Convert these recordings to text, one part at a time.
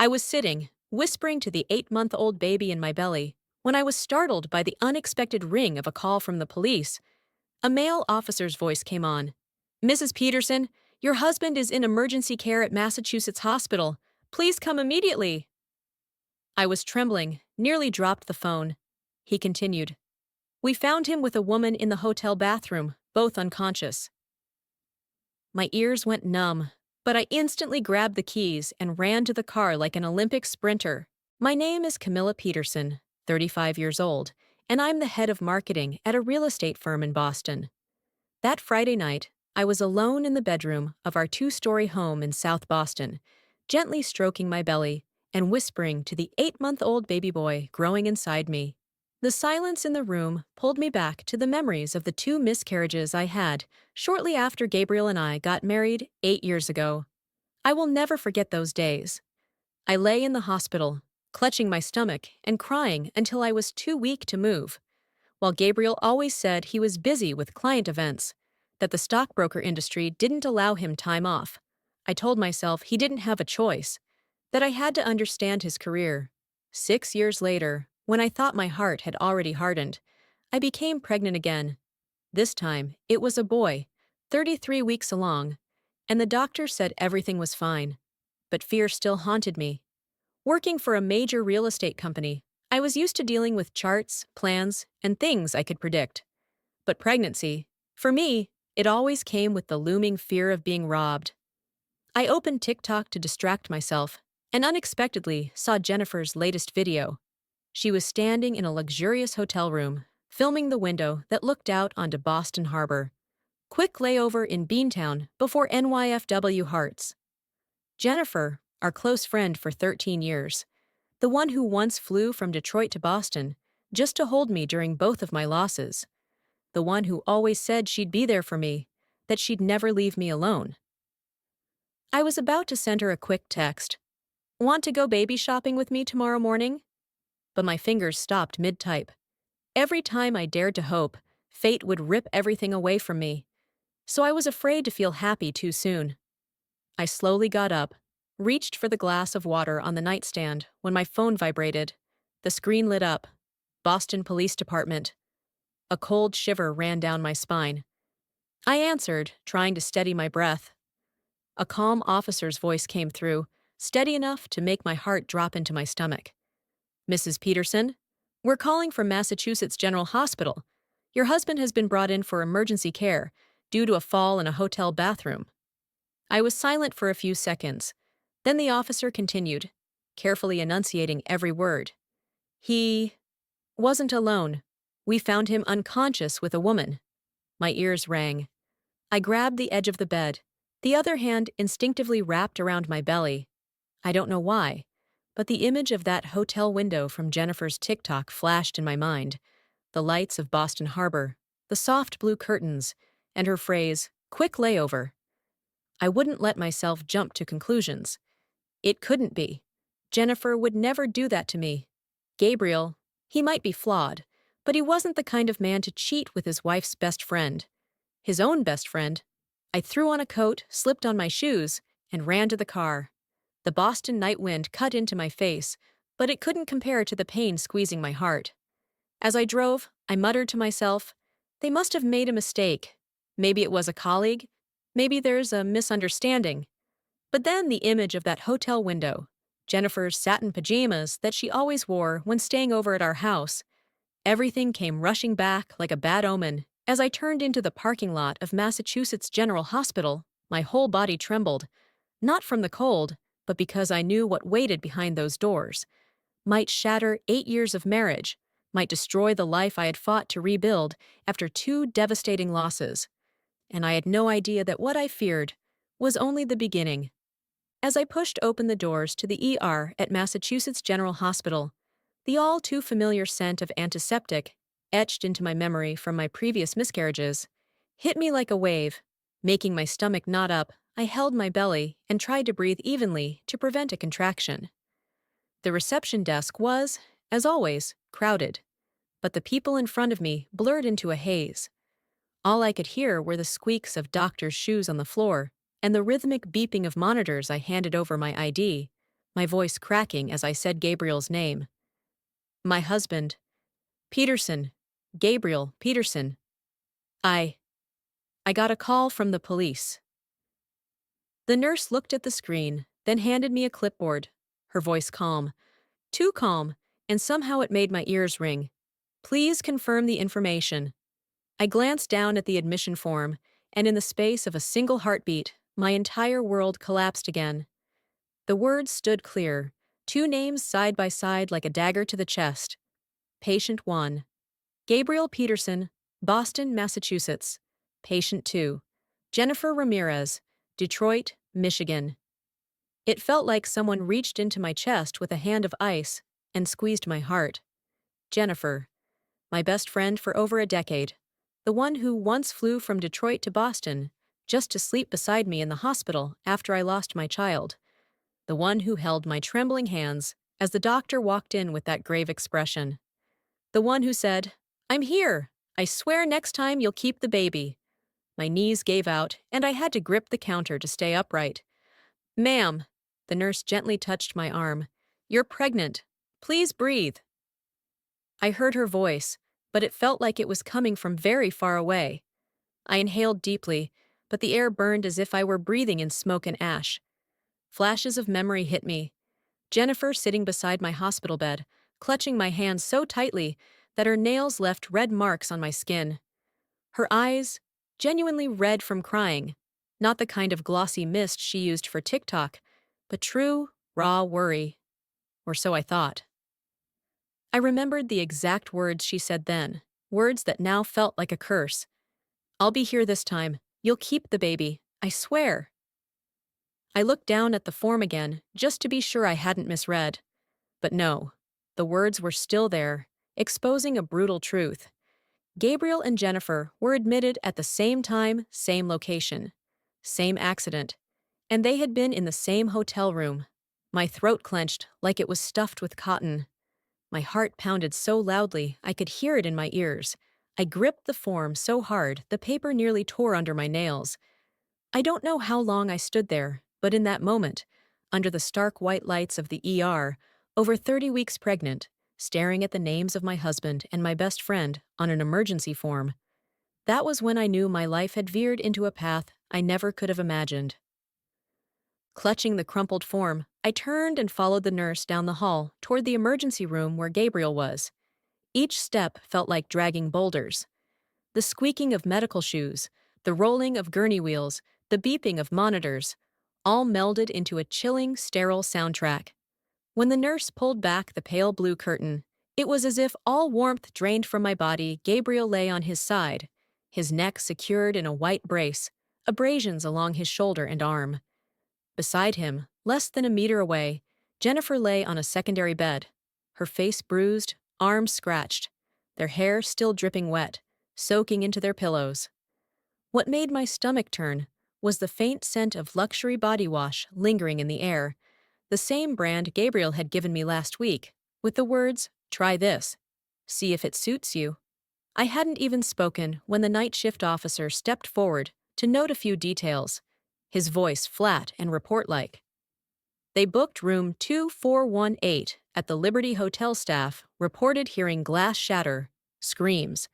I was sitting, whispering to the 8-month-old baby in my belly, when I was startled by the unexpected ring of a call from the police. A male officer's voice came on. "Mrs. Peterson, your husband is in emergency care at Massachusetts Hospital. Please come immediately." I was trembling, nearly dropped the phone. He continued. "We found him with a woman in the hotel bathroom, both unconscious." My ears went numb, but I instantly grabbed the keys and ran to the car like an Olympic sprinter. My name is Camilla Peterson, 35 years old, and I'm the head of marketing at a real estate firm in Boston. That Friday night, I was alone in the bedroom of our 2-story home in South Boston, gently stroking my belly and whispering to the 8-month-old baby boy growing inside me. The silence in the room pulled me back to the memories of the 2 miscarriages I had shortly after Gabriel and I got married 8 years ago. I will never forget those days. I lay in the hospital, clutching my stomach and crying until I was too weak to move. While Gabriel always said he was busy with client events, that the stockbroker industry didn't allow him time off, I told myself he didn't have a choice, that I had to understand his career. 6 years later, when I thought my heart had already hardened, I became pregnant again. This time, it was a boy, 33 weeks along, and the doctor said everything was fine. But fear still haunted me. Working for a major real estate company, I was used to dealing with charts, plans, and things I could predict. But pregnancy, for me, it always came with the looming fear of being robbed. I opened TikTok to distract myself and unexpectedly saw Jennifer's latest video. She was standing in a luxurious hotel room, filming the window that looked out onto Boston Harbor. Quick layover in Beantown before NYFW Hearts. Jennifer, our close friend for 13 years, the one who once flew from Detroit to Boston just to hold me during both of my losses. The one who always said she'd be there for me, that she'd never leave me alone. I was about to send her a quick text. "Want to go baby shopping with me tomorrow morning?" But my fingers stopped mid-type. Every time I dared to hope, fate would rip everything away from me. So I was afraid to feel happy too soon. I slowly got up, reached for the glass of water on the nightstand when my phone vibrated. The screen lit up. Boston Police Department. A cold shiver ran down my spine. I answered, trying to steady my breath. A calm officer's voice came through, steady enough to make my heart drop into my stomach. "Mrs. Peterson, we're calling from Massachusetts General Hospital. Your husband has been brought in for emergency care due to a fall in a hotel bathroom." I was silent for a few seconds. Then the officer continued, carefully enunciating every word. "He wasn't alone. We found him unconscious with a woman." My ears rang. I grabbed the edge of the bed, the other hand instinctively wrapped around my belly. I don't know why, but the image of that hotel window from Jennifer's TikTok flashed in my mind. The lights of Boston Harbor, the soft blue curtains, and her phrase, "quick layover." I wouldn't let myself jump to conclusions. It couldn't be. Jennifer would never do that to me. Gabriel, he might be flawed, but he wasn't the kind of man to cheat with his wife's best friend. His own best friend. I threw on a coat, slipped on my shoes, and ran to the car. The Boston night wind cut into my face, but it couldn't compare to the pain squeezing my heart. As I drove, I muttered to myself, "They must have made a mistake. Maybe it was a colleague. Maybe there's a misunderstanding." But then the image of that hotel window, Jennifer's satin pajamas that she always wore when staying over at our house, everything came rushing back like a bad omen. As I turned into the parking lot of Massachusetts General Hospital, my whole body trembled, not from the cold, but because I knew what waited behind those doors. Might shatter 8 years of marriage, might destroy the life I had fought to rebuild after 2 devastating losses. And I had no idea that what I feared was only the beginning. As I pushed open the doors to the ER at Massachusetts General Hospital, the all-too-familiar scent of antiseptic, etched into my memory from my previous miscarriages, hit me like a wave. Making my stomach knot up, I held my belly and tried to breathe evenly to prevent a contraction. The reception desk was, as always, crowded, but the people in front of me blurred into a haze. All I could hear were the squeaks of doctors' shoes on the floor and the rhythmic beeping of monitors I handed over my ID. my voice cracking as I said Gabriel's name. My husband, Peterson, Gabriel Peterson. I. I got a call from the police. The nurse looked at the screen, then handed me a clipboard, her voice calm. Too calm, and somehow it made my ears ring. Please confirm the information. I glanced down at the admission form, and in the space of a single heartbeat, my entire world collapsed again. The words stood clear, two names side by side like a dagger to the chest. Patient 1. Gabriel Peterson, Boston, Massachusetts. Patient 2. Jennifer Ramirez, Detroit, Michigan. It felt like someone reached into my chest with a hand of ice and squeezed my heart. Jennifer, my best friend for over a decade, the one who once flew from Detroit to Boston just to sleep beside me in the hospital after I lost my child, the one who held my trembling hands as the doctor walked in with that grave expression, the one who said, "I'm here. I swear next time you'll keep the baby." My knees gave out, and I had to grip the counter to stay upright. "Ma'am," the nurse gently touched my arm, "you're pregnant. Please breathe." I heard her voice, but it felt like it was coming from very far away. I inhaled deeply, but the air burned as if I were breathing in smoke and ash. Flashes of memory hit me. Jennifer sitting beside my hospital bed, clutching my hand so tightly that her nails left red marks on my skin. Her eyes, genuinely red from crying, not the kind of glossy mist she used for TikTok, but true, raw worry. Or so I thought. I remembered the exact words she said then, words that now felt like a curse. "I'll be here this time. You'll keep the baby. I swear." I looked down at the form again, just to be sure I hadn't misread. But no, the words were still there, exposing a brutal truth. Gabriel and Jennifer were admitted at the same time, same location, same accident, and they had been in the same hotel room. My throat clenched like it was stuffed with cotton. My heart pounded so loudly I could hear it in my ears. I gripped the form so hard the paper nearly tore under my nails. I don't know how long I stood there, but in that moment, under the stark white lights of the ER, over 30 weeks pregnant, staring at the names of my husband and my best friend on an emergency form, that was when I knew my life had veered into a path I never could have imagined. Clutching the crumpled form, I turned and followed the nurse down the hall toward the emergency room where Gabriel was. Each step felt like dragging boulders. The squeaking of medical shoes, the rolling of gurney wheels, the beeping of monitors, all melded into a chilling, sterile soundtrack. When the nurse pulled back the pale blue curtain, it was as if all warmth drained from my body. Gabriel lay on his side, his neck secured in a white brace, abrasions along his shoulder and arm. Beside him, less than a meter away, Jennifer lay on a secondary bed, her face bruised, arms scratched, their hair still dripping wet, soaking into their pillows. What made my stomach turn was the faint scent of luxury body wash lingering in the air, the same brand Gabriel had given me last week, with the words, "Try this. See if it suits you." I hadn't even spoken when the night shift officer stepped forward to note a few details, his voice flat and report-like. They booked room 2418 at the Liberty Hotel. Staff reported hearing glass shatter, screams.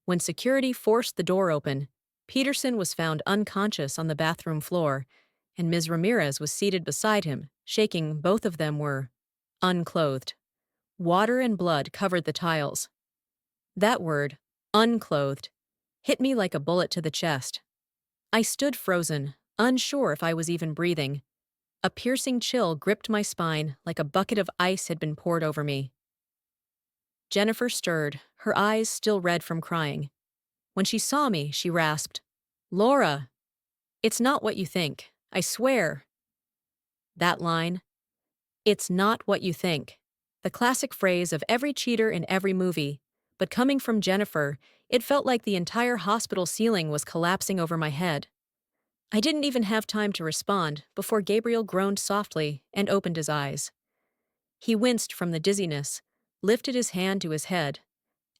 When security forced the door open, Peterson was found unconscious on the bathroom floor, and Ms. Ramirez was seated beside him, shaking. Both of them were unclothed. Water and blood covered the tiles. That word, unclothed, hit me like a bullet to the chest. I stood frozen, unsure if I was even breathing. A piercing chill gripped my spine like a bucket of ice had been poured over me. Jennifer stirred, her eyes still red from crying. When she saw me, she rasped, "Laura, it's not what you think, I swear." That line, "It's not what you think," the classic phrase of every cheater in every movie, but coming from Jennifer, it felt like the entire hospital ceiling was collapsing over my head. I didn't even have time to respond before Gabriel groaned softly and opened his eyes. He winced from the dizziness, lifted his hand to his head,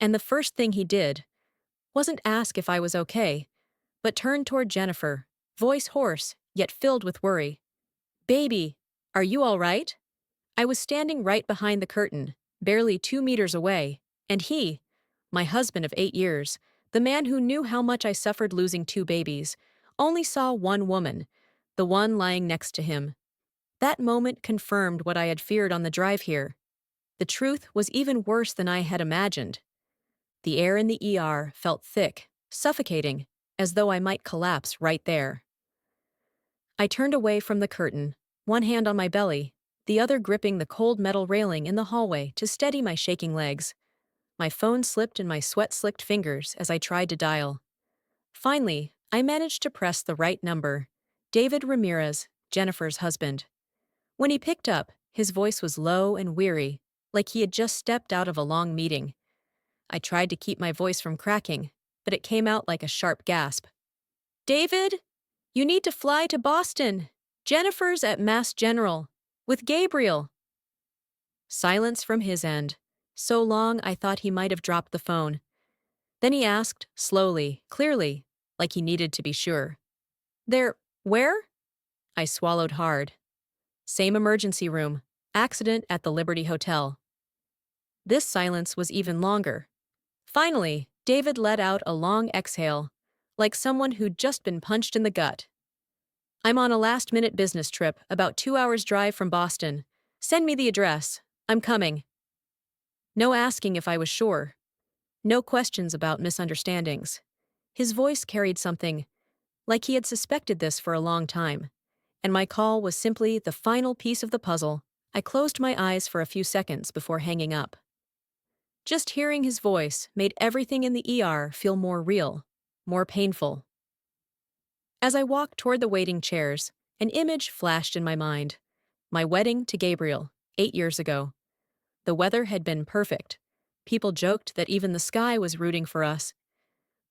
and the first thing he did wasn't ask if I was okay, but turned toward Jennifer, voice hoarse, yet filled with worry. "Baby, Are you all right? I was standing right behind the curtain, barely 2 meters away, and he, my husband of 8 years, the man who knew how much I suffered losing two babies, only saw one woman, the one lying next to him. That moment confirmed what I had feared on the drive here. The truth was even worse than I had imagined. The air in the ER felt thick, suffocating, as though I might collapse right there. I turned away from the curtain, one hand on my belly, the other gripping the cold metal railing in the hallway to steady my shaking legs. My phone slipped in my sweat-slicked fingers as I tried to dial. Finally, I managed to press the right number. David Ramirez, Jennifer's husband. When he picked up, his voice was low and weary, like he had just stepped out of a long meeting. I tried to keep my voice from cracking, but it came out like a sharp gasp. David, you need to fly to Boston. Jennifer's at Mass General. With Gabriel. Silence from his end. So long I thought he might have dropped the phone. Then he asked, slowly, clearly, like he needed to be sure. Where? I swallowed hard. Same emergency room. Accident at the Liberty Hotel. This silence was even longer. Finally, David let out a long exhale, like someone who'd just been punched in the gut. I'm on a last-minute business trip, about 2 hours drive from Boston. Send me the address. I'm coming. No asking if I was sure. No questions about misunderstandings. His voice carried something, like he had suspected this for a long time. And my call was simply the final piece of the puzzle. I closed my eyes for a few seconds before hanging up. Just hearing his voice made everything in the ER feel more real, more painful. As I walked toward the waiting chairs, an image flashed in my mind. My wedding to Gabriel, 8 years ago. The weather had been perfect. People joked that even the sky was rooting for us.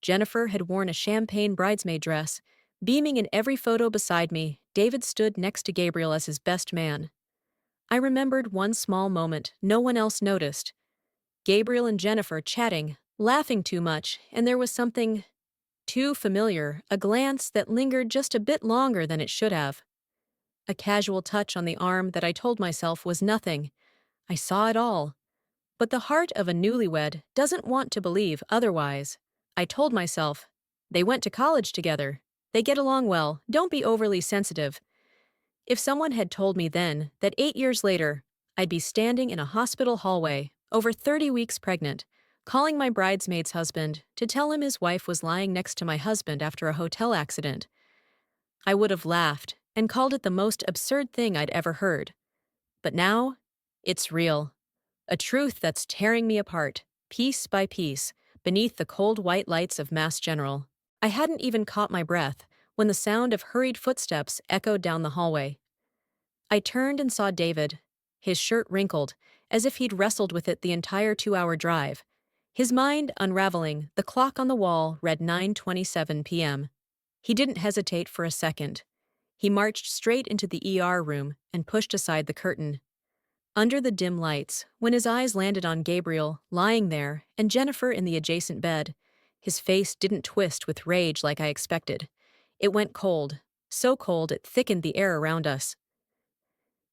Jennifer had worn a champagne bridesmaid dress. Beaming in every photo beside me, David stood next to Gabriel as his best man. I remembered one small moment no one else noticed. Gabriel and Jennifer chatting, laughing too much, and there was something too familiar, a glance that lingered just a bit longer than it should have. A casual touch on the arm that I told myself was nothing. I saw it all. But the heart of a newlywed doesn't want to believe otherwise. I told myself, they went to college together. They get along well, don't be overly sensitive. If someone had told me then that 8 years later, I'd be standing in a hospital hallway, over 30 weeks pregnant, calling my bridesmaid's husband to tell him his wife was lying next to my husband after a hotel accident, I would have laughed and called it the most absurd thing I'd ever heard. But now, it's real. A truth that's tearing me apart, piece by piece, beneath the cold white lights of Mass General. I hadn't even caught my breath when the sound of hurried footsteps echoed down the hallway. I turned and saw David, his shirt wrinkled, as if he'd wrestled with it the entire 2-hour drive. His mind unraveling, the clock on the wall read 9:27 p.m. He didn't hesitate for a second. He marched straight into the ER room and pushed aside the curtain. Under the dim lights, when his eyes landed on Gabriel, lying there, and Jennifer in the adjacent bed, his face didn't twist with rage like I expected. It went cold, so cold it thickened the air around us.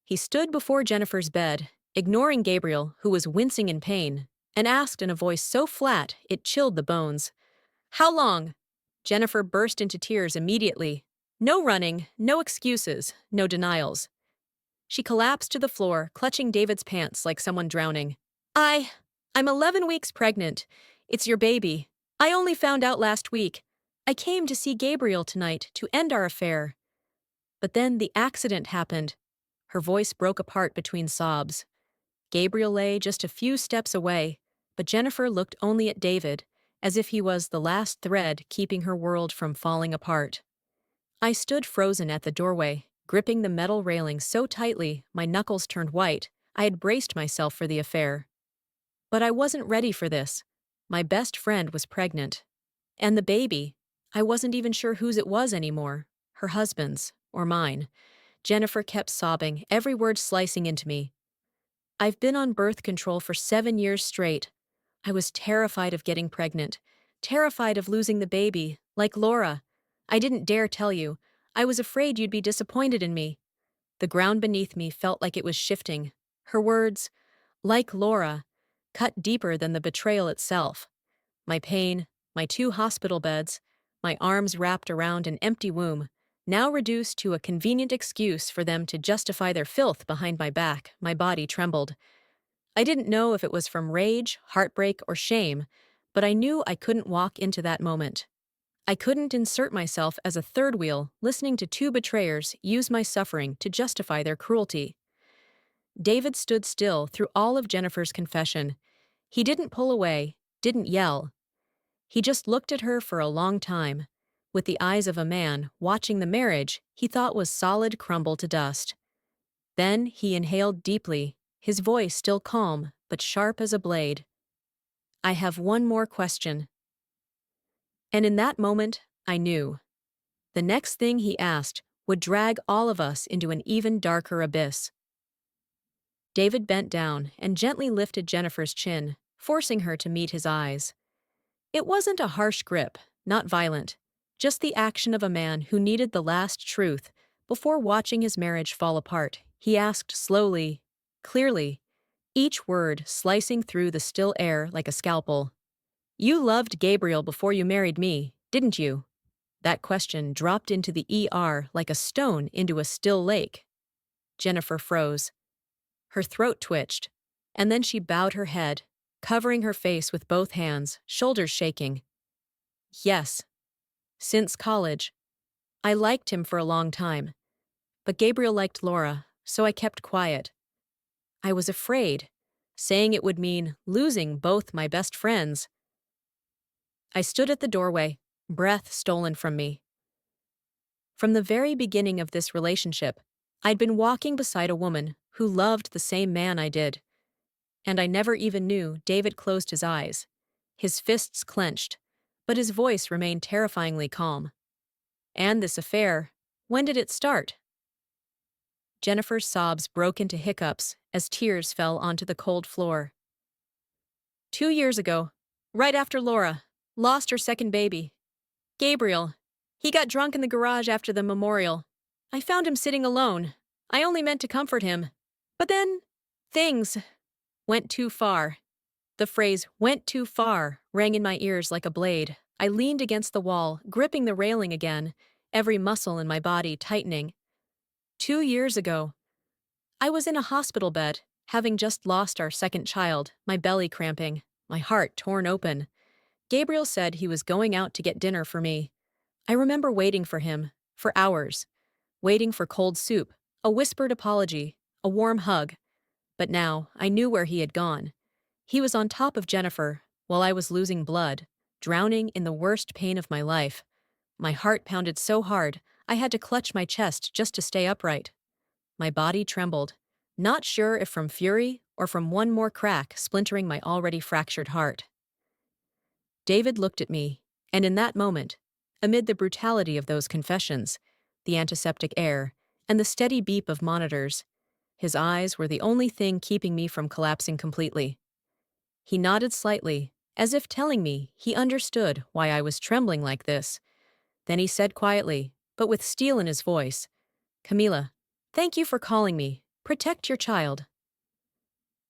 He stood before Jennifer's bed, ignoring Gabriel, who was wincing in pain, and asked in a voice so flat it chilled the bones. "How long?" Jennifer burst into tears immediately. No running, no excuses, no denials. She collapsed to the floor, clutching David's pants like someone drowning. I'm 11 weeks pregnant. It's your baby. I only found out last week. I came to see Gabriel tonight to end our affair. But then the accident happened. Her voice broke apart between sobs. Gabriel lay just a few steps away, but Jennifer looked only at David, as if he was the last thread keeping her world from falling apart. I stood frozen at the doorway, gripping the metal railing so tightly my knuckles turned white. I had braced myself for the affair. But I wasn't ready for this. My best friend was pregnant. And the baby, I wasn't even sure whose it was anymore, her husband's or mine. Jennifer kept sobbing, every word slicing into me. I've been on birth control for 7 years straight. I was terrified of getting pregnant, terrified of losing the baby, like Laura. I didn't dare tell you. I was afraid you'd be disappointed in me. The ground beneath me felt like it was shifting. Her words, like Laura, cut deeper than the betrayal itself. My pain, my 2 hospital beds, my arms wrapped around an empty womb, now reduced to a convenient excuse for them to justify their filth behind my back. My body trembled. I didn't know if it was from rage, heartbreak, or shame, but I knew I couldn't walk into that moment. I couldn't insert myself as a third wheel, listening to 2 betrayers use my suffering to justify their cruelty. David stood still through all of Jennifer's confession. He didn't pull away, didn't yell. He just looked at her for a long time, with the eyes of a man watching the marriage he thought was solid crumble to dust. Then he inhaled deeply, his voice still calm but sharp as a blade. "I have one more question." And in that moment, I knew. The next thing he asked would drag all of us into an even darker abyss. David bent down and gently lifted Jennifer's chin, forcing her to meet his eyes. It wasn't a harsh grip, not violent, just the action of a man who needed the last truth before watching his marriage fall apart. He asked slowly, clearly, each word slicing through the still air like a scalpel. "You loved Gabriel before you married me, didn't you?" That question dropped into the ER like a stone into a still lake. Jennifer froze. Her throat twitched, and then she bowed her head, covering her face with both hands, shoulders shaking. "Yes. Since college. I liked him for a long time. But Gabriel liked Laura, so I kept quiet. I was afraid, saying it would mean losing both my best friends." I stood at the doorway, breath stolen from me. From the very beginning of this relationship, I'd been walking beside a woman who loved the same man I did. And I never even knew David closed his eyes. His fists clenched, but his voice remained terrifyingly calm. "And this affair, when did it start?" Jennifer's sobs broke into hiccups as tears fell onto the cold floor. "2 years ago, right after Laura lost her second baby. Gabriel. He got drunk in the garage after the memorial. I found him sitting alone. I only meant to comfort him. But then, things went too far." The phrase "went too far" rang in my ears like a blade. I leaned against the wall, gripping the railing again, every muscle in my body tightening. 2 years ago, I was in a hospital bed, having just lost our second child, my belly cramping, my heart torn open. Gabriel said he was going out to get dinner for me. I remember waiting for him, for hours, waiting for cold soup, a whispered apology, a warm hug. But now I knew where he had gone. He was on top of Jennifer, while I was losing blood, drowning in the worst pain of my life. My heart pounded so hard, I had to clutch my chest just to stay upright. My body trembled, not sure if from fury or from one more crack splintering my already fractured heart. David looked at me, and in that moment, amid the brutality of those confessions, the antiseptic air, and the steady beep of monitors, his eyes were the only thing keeping me from collapsing completely. He nodded slightly, as if telling me he understood why I was trembling like this. Then he said quietly, but with steel in his voice, "Camila, thank you for calling me. Protect your child."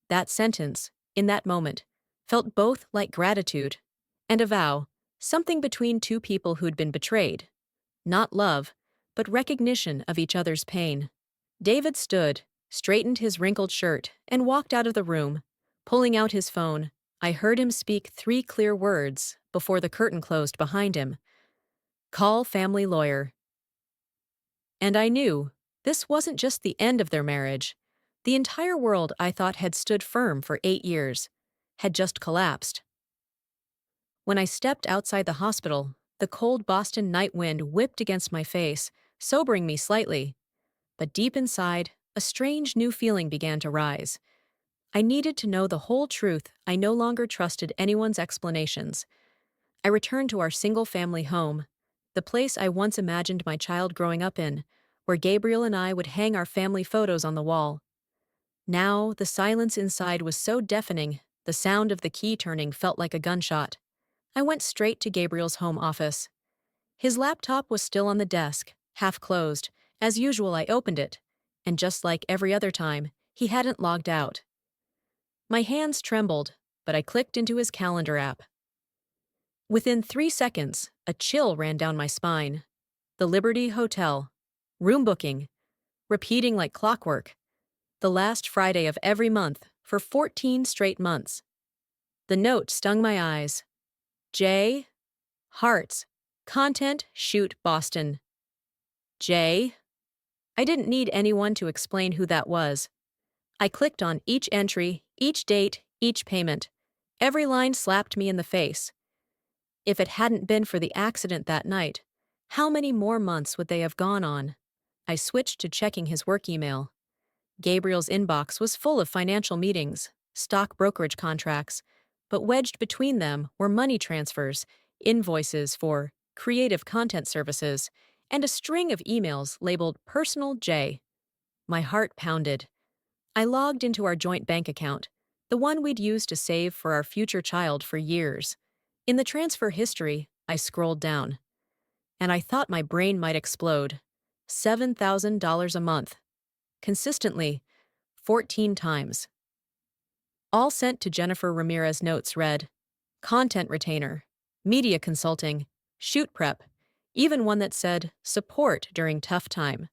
That sentence, in that moment, felt both like gratitude and a vow, something between 2 people who'd been betrayed. Not love, but recognition of each other's pain. David stood, straightened his wrinkled shirt, and walked out of the room. Pulling out his phone, I heard him speak 3 clear words before the curtain closed behind him. "Call family lawyer." And I knew this wasn't just the end of their marriage. The entire world I thought had stood firm for 8 years had just collapsed. When I stepped outside the hospital, the cold Boston night wind whipped against my face, sobering me slightly. But deep inside, a strange new feeling began to rise. I needed to know the whole truth. I no longer trusted anyone's explanations. I returned to our single-family home, the place I once imagined my child growing up in, where Gabriel and I would hang our family photos on the wall. Now, the silence inside was so deafening, the sound of the key turning felt like a gunshot. I went straight to Gabriel's home office. His laptop was still on the desk, half closed. As usual, I opened it. And just like every other time, he hadn't logged out. My hands trembled, but I clicked into his calendar app. Within 3 seconds, a chill ran down my spine. The Liberty Hotel. Room booking. Repeating like clockwork. The last Friday of every month for 14 straight months. The note stung my eyes. J. Hearts. Content Shoot Boston. J. I didn't need anyone to explain who that was. I clicked on each entry, each date, each payment. Every line slapped me in the face. If it hadn't been for the accident that night, how many more months would they have gone on? I switched to checking his work email. Gabriel's inbox was full of financial meetings, stock brokerage contracts, but wedged between them were money transfers, invoices for creative content services, and a string of emails labeled Personal J. My heart pounded. I logged into our joint bank account, the one we'd used to save for our future child for years. In the transfer history, I scrolled down, and I thought my brain might explode. $7,000 a month. Consistently, 14 times. All sent to Jennifer Ramirez. Notes read, content retainer, media consulting, shoot prep, even one that said support during tough time.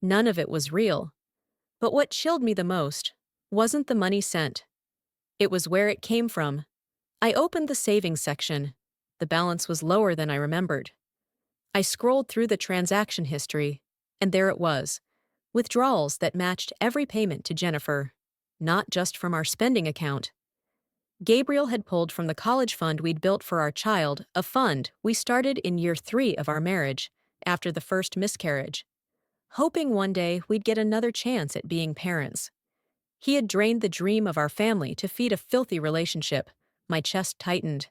None of it was real. But what chilled me the most wasn't the money sent. It was where it came from. I opened the savings section. The balance was lower than I remembered. I scrolled through the transaction history, and there it was. Withdrawals that matched every payment to Jennifer, not just from our spending account. Gabriel had pulled from the college fund we'd built for our child, a fund we started in year 3 of our marriage, after the first miscarriage, hoping one day we'd get another chance at being parents. He had drained the dream of our family to feed a filthy relationship. My chest tightened.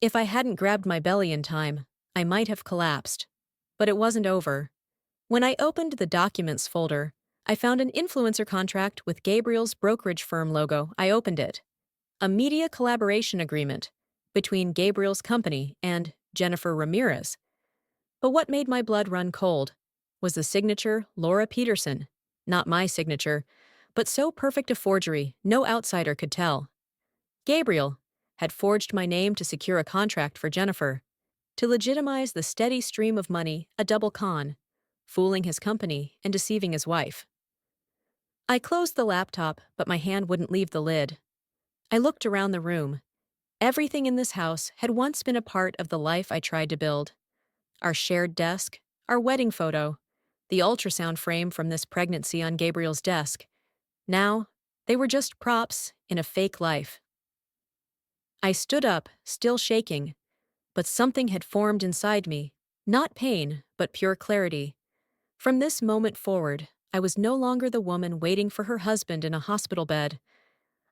If I hadn't grabbed my belly in time, I might have collapsed. But it wasn't over. When I opened the documents folder, I found an influencer contract with Gabriel's brokerage firm logo. I opened it. A media collaboration agreement between Gabriel's company and Jennifer Ramirez. But what made my blood run cold was the signature Laura Peterson. Not my signature, but so perfect a forgery no outsider could tell. Gabriel had forged my name to secure a contract for Jennifer, to legitimize the steady stream of money, a double con, fooling his company and deceiving his wife. I closed the laptop, but my hand wouldn't leave the lid. I looked around the room. Everything in this house had once been a part of the life I tried to build. Our shared desk, our wedding photo, the ultrasound frame from this pregnancy on Gabriel's desk. Now, they were just props in a fake life. I stood up, still shaking, but something had formed inside me. Not pain, but pure clarity. From this moment forward, I was no longer the woman waiting for her husband in a hospital bed.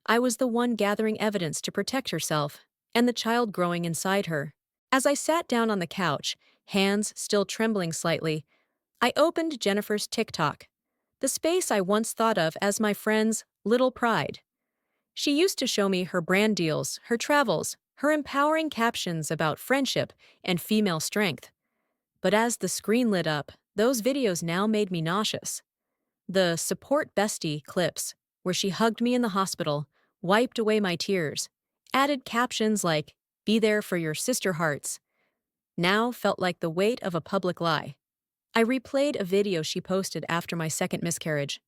I was the one gathering evidence to protect herself and the child growing inside her. As I sat down on the couch, hands still trembling slightly, I opened Jennifer's TikTok, the space I once thought of as my friend's little pride. She used to show me her brand deals, her travels, her empowering captions about friendship and female strength. But as the screen lit up, those videos now made me nauseous. The support bestie clips, where she hugged me in the hospital, wiped away my tears, added captions like, "Be there for your sister hearts," now felt like the weight of a public lie. I replayed a video she posted after my second miscarriage,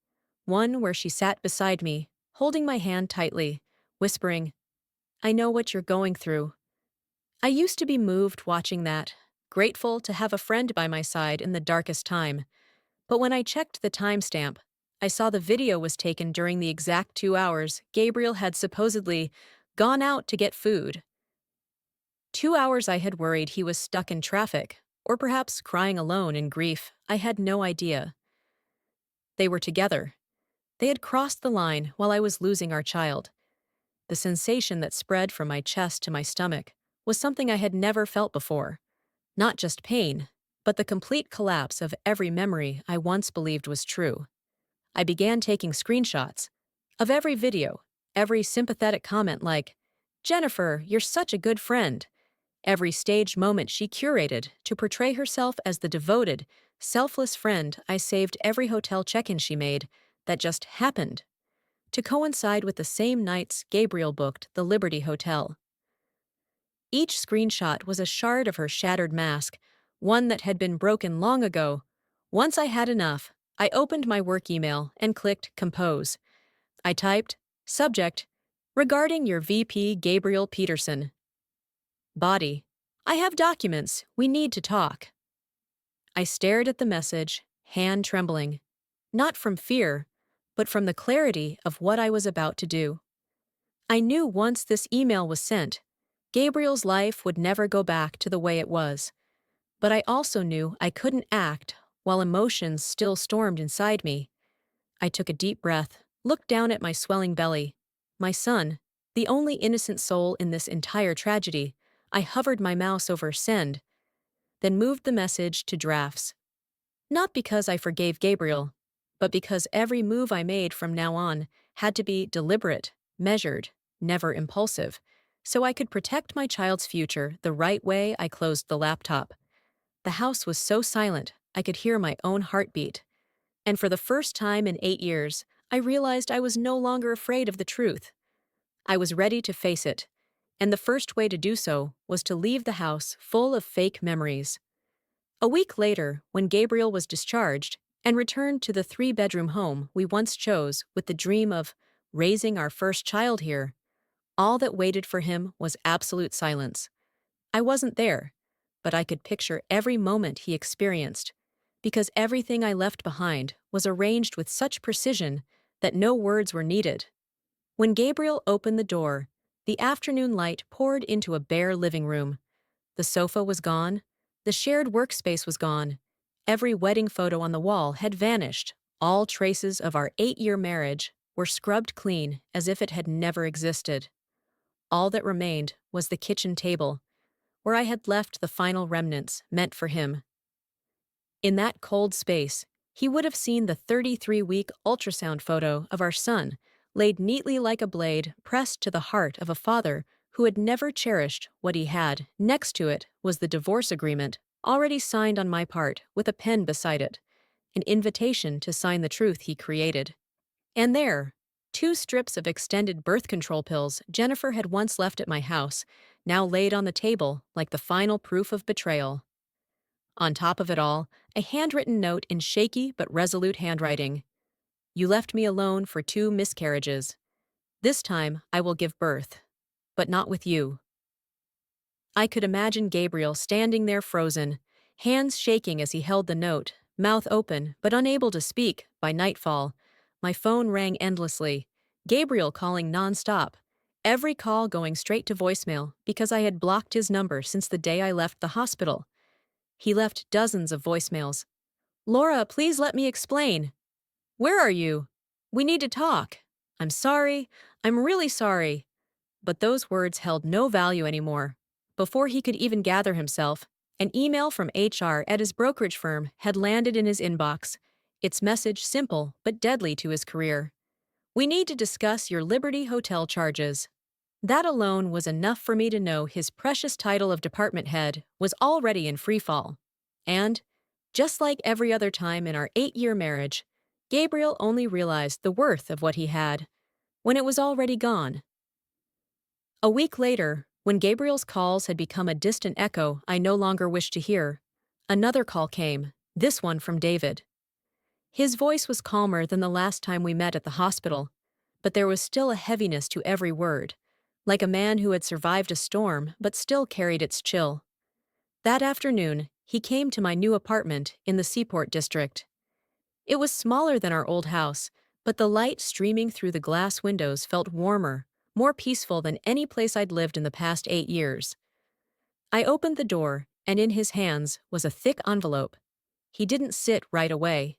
one where she sat beside me, holding my hand tightly, whispering, "I know what you're going through." I used to be moved watching that, grateful to have a friend by my side in the darkest time. But when I checked the timestamp, I saw the video was taken during the exact 2 hours Gabriel had supposedly gone out to get food. 2 hours I had worried he was stuck in traffic, or perhaps crying alone in grief. I had no idea. They were together. They had crossed the line while I was losing our child. The sensation that spread from my chest to my stomach was something I had never felt before. Not just pain, but the complete collapse of every memory I once believed was true. I began taking screenshots of every video, every sympathetic comment like, "Jennifer, you're such a good friend," every staged moment she curated to portray herself as the devoted, selfless friend I saved every hotel check-in she made that just happened to coincide with the same nights Gabriel booked the Liberty Hotel. Each screenshot was a shard of her shattered mask, one that had been broken long ago. Once I had enough, I opened my work email and clicked Compose. I typed, Subject, regarding your VP Gabriel Peterson. Body, I have documents, we need to talk. I stared at the message, hand trembling. Not from fear, but from the clarity of what I was about to do. I knew once this email was sent, Gabriel's life would never go back to the way it was. But I also knew I couldn't act while emotions still stormed inside me. I took a deep breath, looked down at my swelling belly. My son, the only innocent soul in this entire tragedy. I hovered my mouse over send, then moved the message to drafts. Not because I forgave Gabriel, but because every move I made from now on had to be deliberate, measured, never impulsive, so I could protect my child's future the right way. I closed the laptop. The house was so silent, I could hear my own heartbeat. And for the first time in 8 years, I realized I was no longer afraid of the truth. I was ready to face it, and the first way to do so was to leave the house full of fake memories. A week later, when Gabriel was discharged and returned to the 3-bedroom home we once chose with the dream of raising our first child here, all that waited for him was absolute silence. I wasn't there, but I could picture every moment he experienced, because everything I left behind was arranged with such precision that no words were needed. When Gabriel opened the door, the afternoon light poured into a bare living room. The sofa was gone, the shared workspace was gone, every wedding photo on the wall had vanished, all traces of our 8-year marriage were scrubbed clean as if it had never existed. All that remained was the kitchen table, where I had left the final remnants meant for him. In that cold space, he would have seen the 33-week ultrasound photo of our son, laid neatly like a blade pressed to the heart of a father who had never cherished what he had. Next to it was the divorce agreement, already signed on my part with a pen beside it, an invitation to sign the truth he created. And there, 2 strips of extended birth control pills Jennifer had once left at my house, now laid on the table like the final proof of betrayal. On top of it all, a handwritten note in shaky but resolute handwriting. You left me alone for 2 miscarriages. This time I will give birth, but not with you. I could imagine Gabriel standing there frozen, hands shaking as he held the note, mouth open but unable to speak. By nightfall, my phone rang endlessly, Gabriel calling nonstop, every call going straight to voicemail because I had blocked his number since the day I left the hospital. He left dozens of voicemails. Laura, please let me explain. Where are you? We need to talk. I'm sorry. I'm really sorry. But those words held no value anymore. Before he could even gather himself, an email from HR at his brokerage firm had landed in his inbox, its message simple but deadly to his career. We need to discuss your Liberty Hotel charges. That alone was enough for me to know his precious title of department head was already in freefall. And, just like every other time in our 8-year marriage, Gabriel only realized the worth of what he had when it was already gone. A week later, when Gabriel's calls had become a distant echo I no longer wished to hear, another call came, this one from David. His voice was calmer than the last time we met at the hospital, but there was still a heaviness to every word, like a man who had survived a storm but still carried its chill. That afternoon, he came to my new apartment in the Seaport district. It was smaller than our old house, but the light streaming through the glass windows felt warmer, more peaceful than any place I'd lived in the past 8 years. I opened the door, and in his hands was a thick envelope. He didn't sit right away.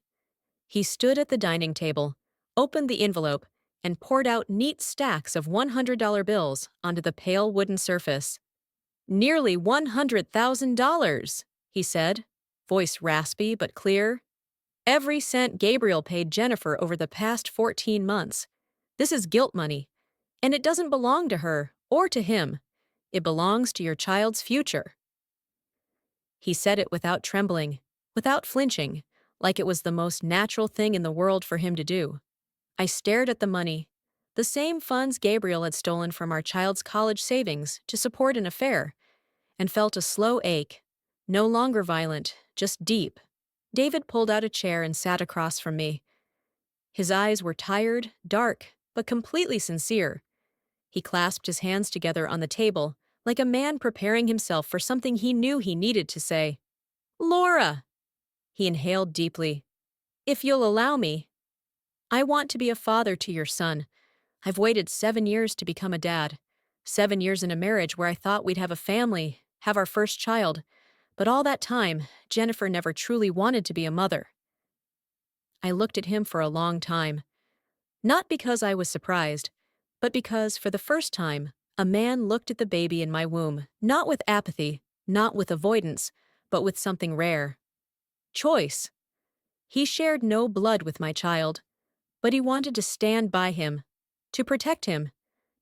He stood at the dining table, opened the envelope, and poured out neat stacks of $100 bills onto the pale wooden surface. Nearly $100,000, he said, voice raspy but clear. Every cent Gabriel paid Jennifer over the past 14 months. This is guilt money, and it doesn't belong to her or to him. It belongs to your child's future." He said it without trembling, without flinching, like it was the most natural thing in the world for him to do. I stared at the money, the same funds Gabriel had stolen from our child's college savings to support an affair, and felt a slow ache, no longer violent, just deep. David pulled out a chair and sat across from me. His eyes were tired, dark, but completely sincere. He clasped his hands together on the table, like a man preparing himself for something he knew he needed to say. "Laura!" He inhaled deeply. "If you'll allow me, I want to be a father to your son. I've waited 7 years to become a dad. 7 years in a marriage where I thought we'd have a family, have our first child. But all that time, Jennifer never truly wanted to be a mother." I looked at him for a long time. Not because I was surprised, but because, for the first time, a man looked at the baby in my womb, not with apathy, not with avoidance, but with something rare. Choice. He shared no blood with my child, but he wanted to stand by him, to protect him,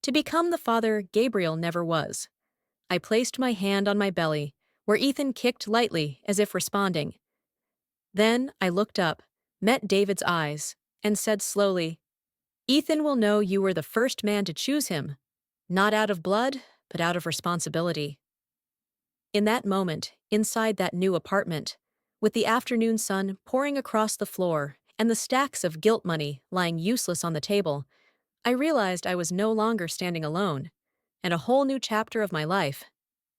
to become the father Gabriel never was. I placed my hand on my belly, where Ethan kicked lightly as if responding. Then I looked up, met David's eyes, and said slowly, "Ethan will know you were the first man to choose him, not out of blood, but out of responsibility." In that moment, inside that new apartment, with the afternoon sun pouring across the floor and the stacks of guilt money lying useless on the table, I realized I was no longer standing alone, and a whole new chapter of my life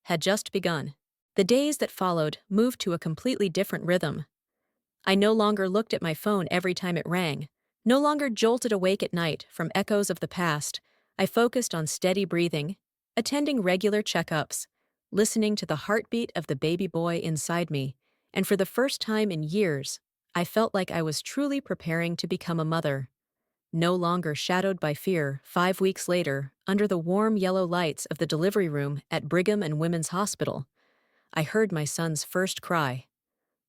had just begun. The days that followed moved to a completely different rhythm. I no longer looked at my phone every time it rang, no longer jolted awake at night from echoes of the past. I focused on steady breathing, attending regular checkups, listening to the heartbeat of the baby boy inside me, and for the first time in years, I felt like I was truly preparing to become a mother. No longer shadowed by fear, 5 weeks later, under the warm yellow lights of the delivery room at Brigham and Women's Hospital, I heard my son's first cry.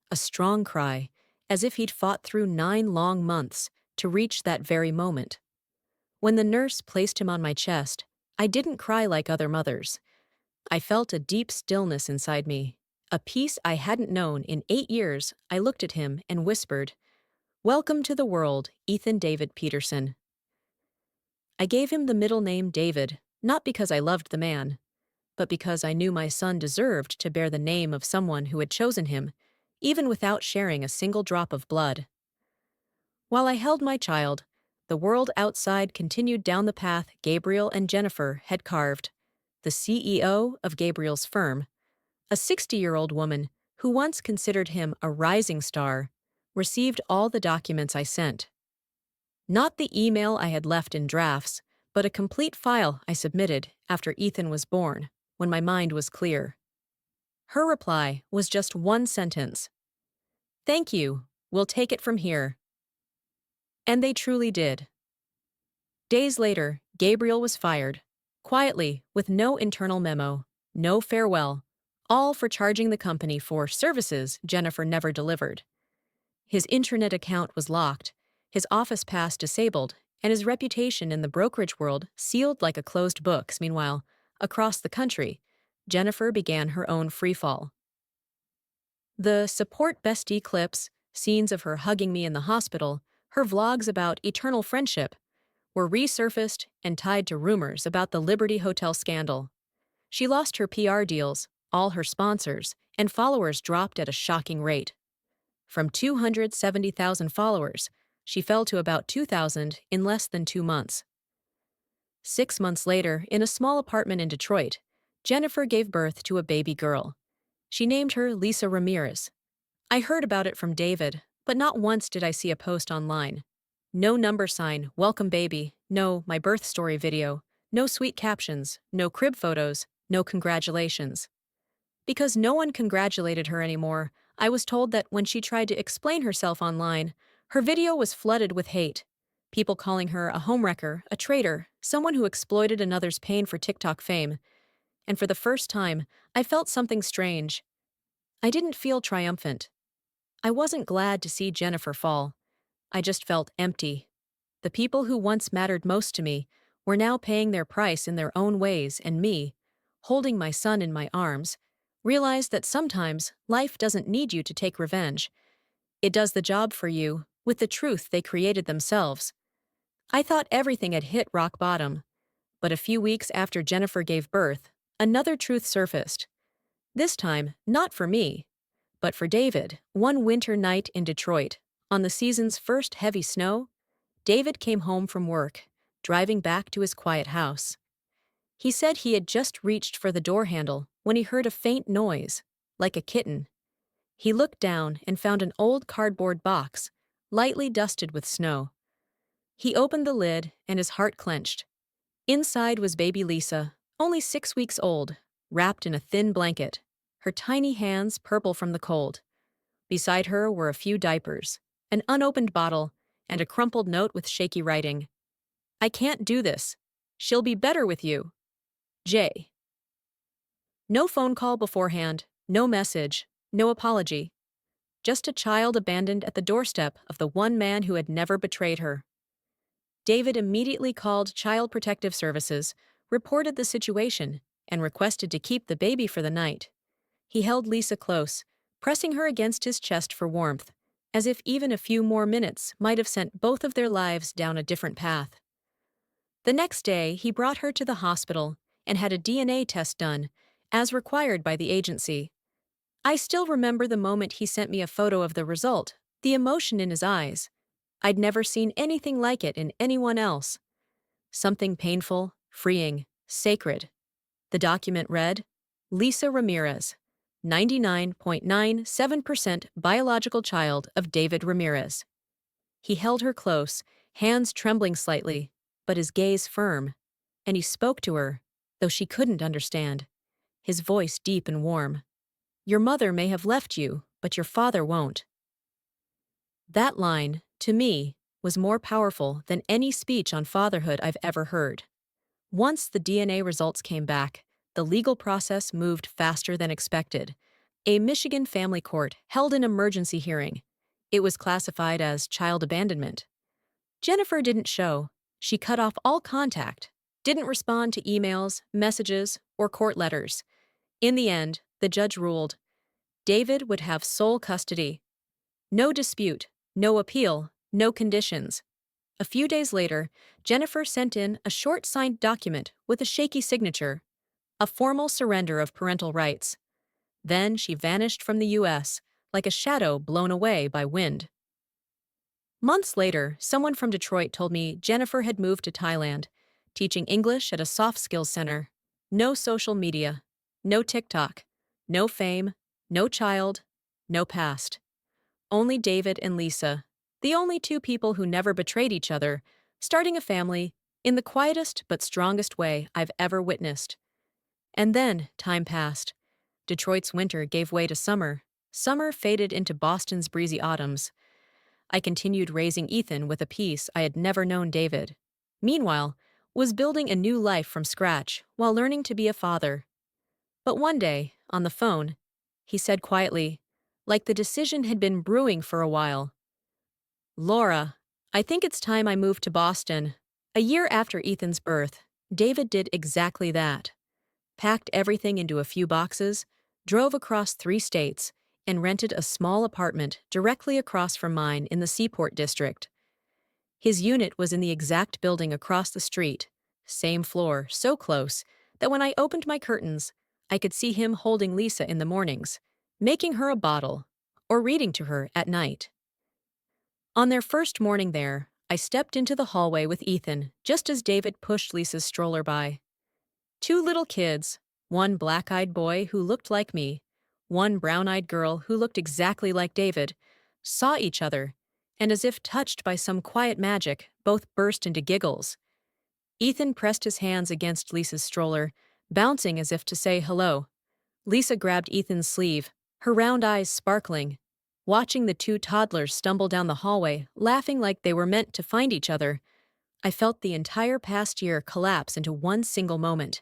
A strong cry, as if he'd fought through 9 long months to reach that very moment. When the nurse placed him on my chest, I didn't cry like other mothers. I felt a deep stillness inside me, a peace I hadn't known in 8 years. I looked at him and whispered, "Welcome to the world, Ethan David Peterson." I gave him the middle name David, not because I loved the man, but because I knew my son deserved to bear the name of someone who had chosen him, even without sharing a single drop of blood. While I held my child, the world outside continued down the path Gabriel and Jennifer had carved. The CEO of Gabriel's firm, a 60-year-old woman who once considered him a rising star, received all the documents I sent. Not the email I had left in drafts, but a complete file I submitted after Ethan was born, when my mind was clear. Her reply was just one sentence. "Thank you, we'll take it from here." And they truly did. Days later, Gabriel was fired, quietly, with no internal memo, no farewell, all for charging the company for services Jennifer never delivered. His intranet account was locked, his office pass disabled, and his reputation in the brokerage world sealed like a closed book. Meanwhile, across the country, Jennifer began her own freefall. The support bestie clips, scenes of her hugging me in the hospital, her vlogs about eternal friendship, were resurfaced and tied to rumors about the Liberty Hotel scandal. She lost her PR deals, all her sponsors, and followers dropped at a shocking rate. From 270,000 followers, she fell to about 2,000 in less than 2 months. 6 months later, in a small apartment in Detroit, Jennifer gave birth to a baby girl. She named her Lisa Ramirez. I heard about it from David, but not once did I see a post online. No number sign, "Welcome baby," no "My birth story" video, no sweet captions, no crib photos, no congratulations. Because no one congratulated her anymore, I was told that when she tried to explain herself online, her video was flooded with hate. People calling her a homewrecker, a traitor, someone who exploited another's pain for TikTok fame. And for the first time, I felt something strange. I didn't feel triumphant. I wasn't glad to see Jennifer fall. I just felt empty. The people who once mattered most to me were now paying their price in their own ways, and me, holding my son in my arms, realized that sometimes life doesn't need you to take revenge. It does the job for you, with the truth they created themselves. I thought everything had hit rock bottom, but a few weeks after Jennifer gave birth, another truth surfaced. This time, not for me, but for David. One winter night in Detroit, on the season's first heavy snow, David came home from work, driving back to his quiet house. He said he had just reached for the door handle when he heard a faint noise, like a kitten. He looked down and found an old cardboard box, lightly dusted with snow. He opened the lid and his heart clenched. Inside was baby Lisa, only 6 weeks old, wrapped in a thin blanket, her tiny hands purple from the cold. Beside her were a few diapers, an unopened bottle, and a crumpled note with shaky writing. "I can't do this. She'll be better with you. J." No phone call beforehand, no message, no apology. Just a child abandoned at the doorstep of the one man who had never betrayed her. David immediately called Child Protective Services, reported the situation, and requested to keep the baby for the night. He held Lisa close, pressing her against his chest for warmth, as if even a few more minutes might have sent both of their lives down a different path. The next day, he brought her to the hospital and had a DNA test done, as required by the agency. I still remember the moment he sent me a photo of the result, the emotion in his eyes. I'd never seen anything like it in anyone else. Something painful, freeing, sacred. The document read, "Lisa Ramirez, 99.97% biological child of David Ramirez." He held her close, hands trembling slightly, but his gaze firm. And he spoke to her, though she couldn't understand. His voice deep and warm. "Your mother may have left you, but your father won't." That line, to me, was more powerful than any speech on fatherhood I've ever heard. Once the DNA results came back, the legal process moved faster than expected. A Michigan family court held an emergency hearing. It was classified as child abandonment. Jennifer didn't show. She cut off all contact, didn't respond to emails, messages, or court letters. In the end, the judge ruled David would have sole custody. No dispute, no appeal, no conditions. A few days later, Jennifer sent in a short signed document with a shaky signature, a formal surrender of parental rights. Then she vanished from the U.S., like a shadow blown away by wind. Months later, someone from Detroit told me Jennifer had moved to Thailand, teaching English at a soft skills center. No social media, no TikTok, no fame, no child, no past. Only David and Lisa, the only two people who never betrayed each other, starting a family in the quietest but strongest way I've ever witnessed. And then time passed. Detroit's winter gave way to summer. Summer faded into Boston's breezy autumns. I continued raising Ethan with a peace I had never known David. Meanwhile, was building a new life from scratch while learning to be a father. But one day, on the phone, he said quietly, like the decision had been brewing for a while, "Laura, I think it's time I moved to Boston." A year after Ethan's birth, David did exactly that. Packed everything into a few boxes, drove across 3 states, and rented a small apartment directly across from mine in the Seaport district. His unit was in the exact building across the street, same floor, so close that when I opened my curtains, I could see him holding Lisa in the mornings, making her a bottle, or reading to her at night. On their first morning there, I stepped into the hallway with Ethan just as David pushed Lisa's stroller by. 2 little kids, one black-eyed boy who looked like me, one brown-eyed girl who looked exactly like David, saw each other, and as if touched by some quiet magic, both burst into giggles. Ethan pressed his hands against Lisa's stroller, bouncing as if to say hello. Lisa grabbed Ethan's sleeve, her round eyes sparkling. Watching the 2 toddlers stumble down the hallway, laughing like they were meant to find each other, I felt the entire past year collapse into one single moment.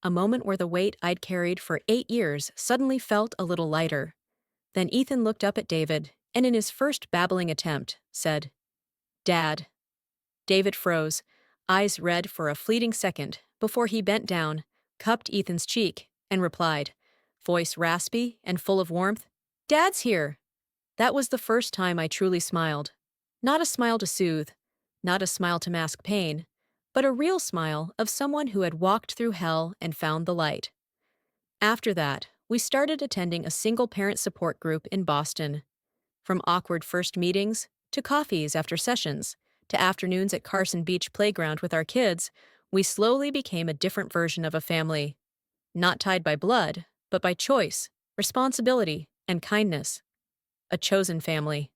A moment where the weight I'd carried for 8 years suddenly felt a little lighter. Then Ethan looked up at David, and in his first babbling attempt, said, "Dad." David froze, eyes red for a fleeting second, before he bent down, cupped Ethan's cheek, and replied, voice raspy and full of warmth, "Dad's here." That was the first time I truly smiled. Not a smile to soothe, not a smile to mask pain, but a real smile of someone who had walked through hell and found the light. After that, we started attending a single-parent support group in Boston. From awkward first meetings, to coffees after sessions, to afternoons at Carson Beach Playground with our kids, we slowly became a different version of a family. Not tied by blood, but by choice, responsibility, and kindness. A chosen family.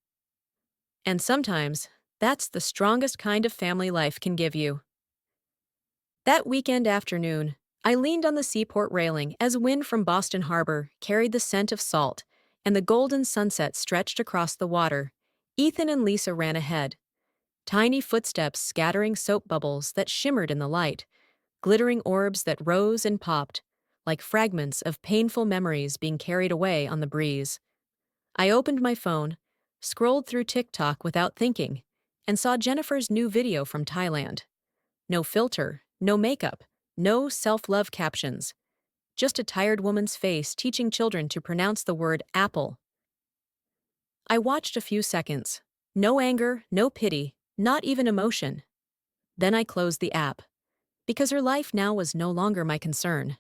And sometimes, that's the strongest kind of family life can give you. That weekend afternoon, I leaned on the seaport railing as wind from Boston Harbor carried the scent of salt, and the golden sunset stretched across the water. Ethan and Lisa ran ahead, tiny footsteps scattering soap bubbles that shimmered in the light, glittering orbs that rose and popped, like fragments of painful memories being carried away on the breeze. I opened my phone, scrolled through TikTok without thinking, and saw Jennifer's new video from Thailand. No filter, no makeup, no self-love captions. Just a tired woman's face teaching children to pronounce the word apple. I watched a few seconds. No anger, no pity, not even emotion. Then I closed the app, because her life now was no longer my concern.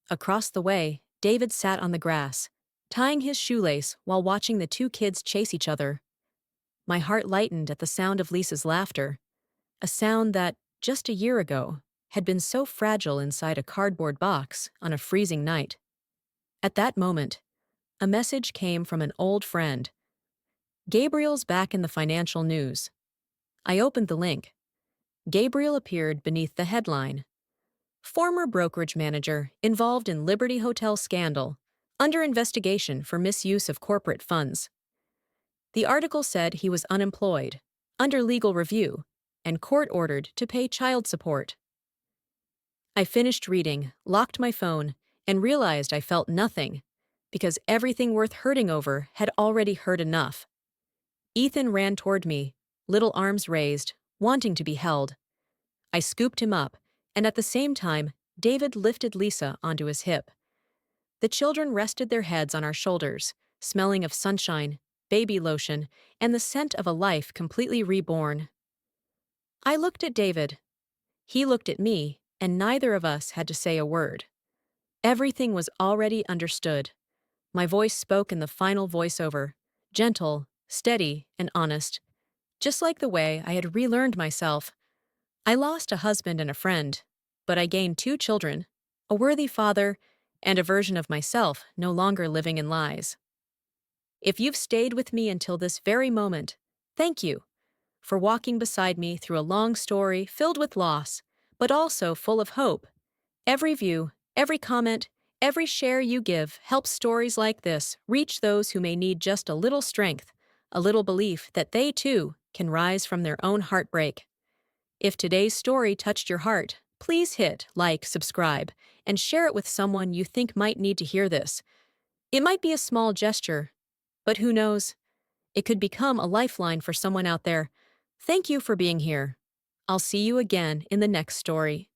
Across the way, David sat on the grass, tying his shoelace while watching the two kids chase each other. My heart lightened at the sound of Lisa's laughter, a sound that, just a year ago, had been so fragile inside a cardboard box on a freezing night. At that moment, a message came from an old friend. Gabriel's back in the financial news. I opened the link. Gabriel appeared beneath the headline. Former brokerage manager involved in Liberty Hotel scandal, under investigation for misuse of corporate funds. The article said he was unemployed, under legal review, and court-ordered to pay child support. I finished reading, locked my phone, and realized I felt nothing, because everything worth hurting over had already hurt enough. Ethan ran toward me, little arms raised, wanting to be held. I scooped him up, and at the same time, David lifted Lisa onto his hip. The children rested their heads on our shoulders, smelling of sunshine, baby lotion, and the scent of a life completely reborn. I looked at David. He looked at me, and neither of us had to say a word. Everything was already understood. My voice spoke in the final voiceover, gentle, steady, and honest, just like the way I had relearned myself. I lost a husband and a friend, but I gained two children, a worthy father, and a version of myself no longer living in lies. If you've stayed with me until this very moment, thank you for walking beside me through a long story filled with loss, but also full of hope. Every view, every comment, every share you give helps stories like this reach those who may need just a little strength, a little belief that they too can rise from their own heartbreak. If today's story touched your heart, please hit like, subscribe, and share it with someone you think might need to hear this. It might be a small gesture, but who knows? It could become a lifeline for someone out there. Thank you for being here. I'll see you again in the next story.